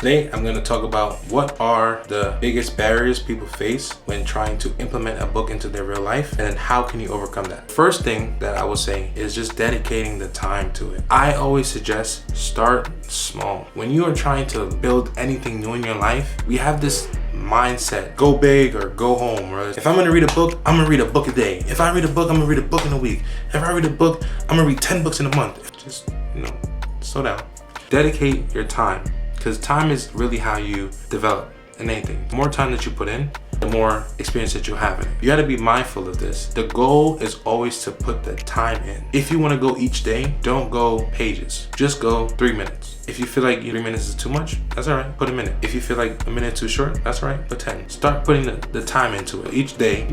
Today, I'm going to talk about what are the biggest barriers people face when trying to implement a book into their real life, and then how can you overcome that. First thing that I will say is just dedicating the time to it. I always suggest start small. When you are trying to build anything new in your life, we have this mindset, go big or go home, right? If I'm gonna read a book, I'm gonna read a book a day. If I read a book, I'm gonna read a book in a week. If I read a book, I'm gonna read 10 books in a month. Just, slow down. Dedicate your time, because time is really how you develop in anything. The more time that you put in, the more experience that you have in it. You gotta be mindful of this. The goal is always to put the time in. If you wanna go each day, don't go pages. Just go 3 minutes. If you feel like 3 minutes is too much, that's all right, put a minute. If you feel like a minute too short, that's all right, put 10. Start putting the time into it. Each day,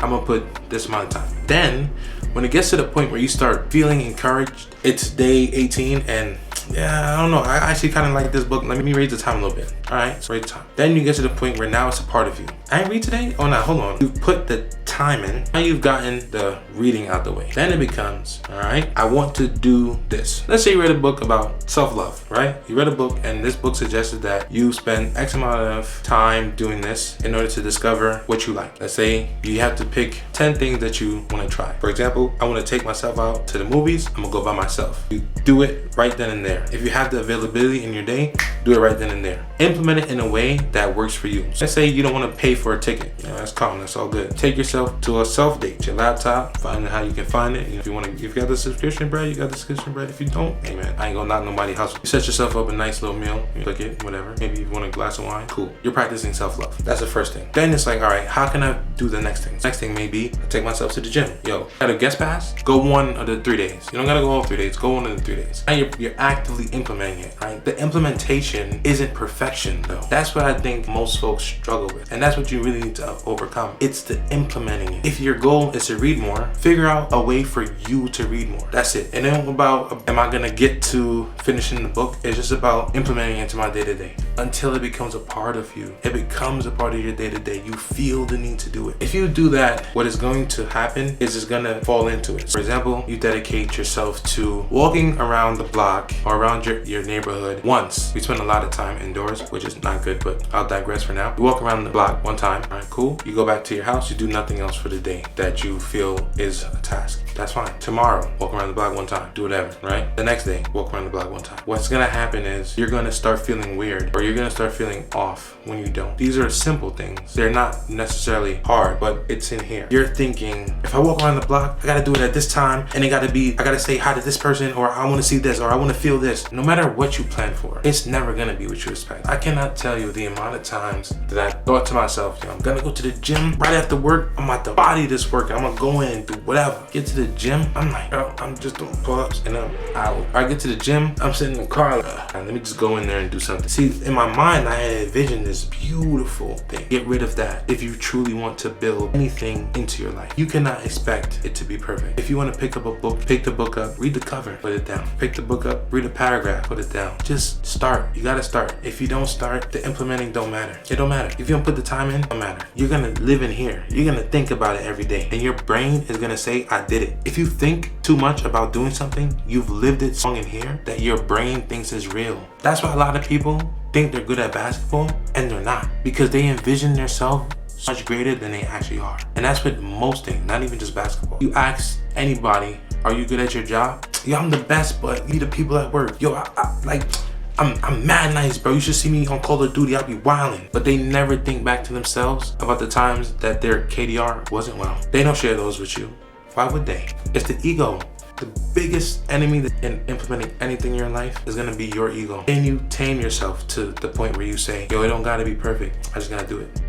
I'm gonna put this amount of time. Then, when it gets to the point where you start feeling encouraged, it's day 18 and yeah, I don't know, I actually kind of like this book. Let me raise the time a little bit. All right, so raise the time. Then you get to the point where now it's a part of you. I didn't read today? Oh no, hold on. You've put the time in. Now you've gotten the reading out the way. Then it becomes, all right, I want to do this. Let's say you read a book about self-love, right? You read a book and this book suggested that you spend X amount of time doing this in order to discover what you like. Let's say you have to pick 10 things that you want to try. For example, I want to take myself out to the movies. I'm gonna go by myself. You do it right then and there. If you have the availability in your day, do it right then and there. Implement it in a way that works for you. Let's say you don't want to pay for a ticket. That's calm, that's all good. Take yourself to a self-date, your laptop, find how you can find it. If you got the subscription bread, you got the subscription bread. If you don't, hey man, I ain't gonna knock nobody hustle. You set yourself up a nice little meal, you cook it, whatever. Maybe you want a glass of wine, cool. You're practicing self-love. That's the first thing. Then it's like, all right, how can I do the next thing? Next thing may be, I take myself to the gym. Yo, got a guest pass? Go 1 of the 3 days. You don't gotta go all 3 days, go 1 of the 3 days. Now you're actively implementing it, right? The implementation isn't perfection though. That's what I think most folks struggle with. And that's what you really need to overcome. It's the implementing it. If your goal is to read more, figure out a way for you to read more. That's it. And then about, am I gonna get to finishing the book? It's just about implementing it into my day-to-day until it becomes a part of you. It becomes a part of your day-to-day. You feel the need to do it. If you do that, what is going to happen is it's gonna fall into it. For example, you dedicate yourself to walking around the block or around your neighborhood once. We spend a lot of time indoors, which is not good, but I'll digress for now. You walk around the block 1 time, all right, cool. You go back to your house, you do nothing else for the day that you feel is a task. That's fine. Tomorrow, walk around the block 1 time, do whatever, right? The next day, walk around the block 1 time. What's gonna happen is you're gonna start feeling weird, or you're gonna start feeling off when you don't. These are simple things. They're not necessarily hard, but it's in here. You're thinking, if I walk around the block, I gotta do it at this time, and I gotta say hi to this person, or I wanna see this, or I wanna feel this. No matter what you plan for, it's never gonna be what you expect. I cannot tell you the amount of times that I thought to myself, I'm gonna go to the gym right after work. I'm about to body this work. I'm gonna go in and do whatever. Get to the gym, I'm like, girl, I'm just doing pull-ups and I'm out. I get to the gym, I'm sitting in the car, like, let me just go in there and do something. See, in my mind, I had envisioned this beautiful thing. Get rid of that if you truly want to build anything into your life. You cannot expect it to be perfect. If you want to pick up a book, pick the book up, read the cover, put it down. Pick the book up, read a paragraph, put it down. Just start. You gotta start. If you don't start, the implementing don't matter. It don't matter. If you don't put the time in, it don't matter. You're gonna live in here. You're gonna think about it every day. And your brain is gonna say, I did it. If you think too much about doing something, you've lived it so long in here that your brain thinks it's real. That's why a lot of people think they're good at basketball and they're not, because they envision themselves much greater than they actually are. And that's with most things, not even just basketball. You ask anybody, are you good at your job? Yo, I'm the best, but you the people at work. Yo, I'm mad nice, bro. You should see me on Call of Duty. I'll be wilding. But they never think back to themselves about the times that their KDR wasn't well. They don't share those with you. Why would they? It's the ego. The biggest enemy in implementing anything in your life is gonna be your ego. Can you tame yourself to the point where you say, yo, it don't gotta be perfect. I just gotta do it.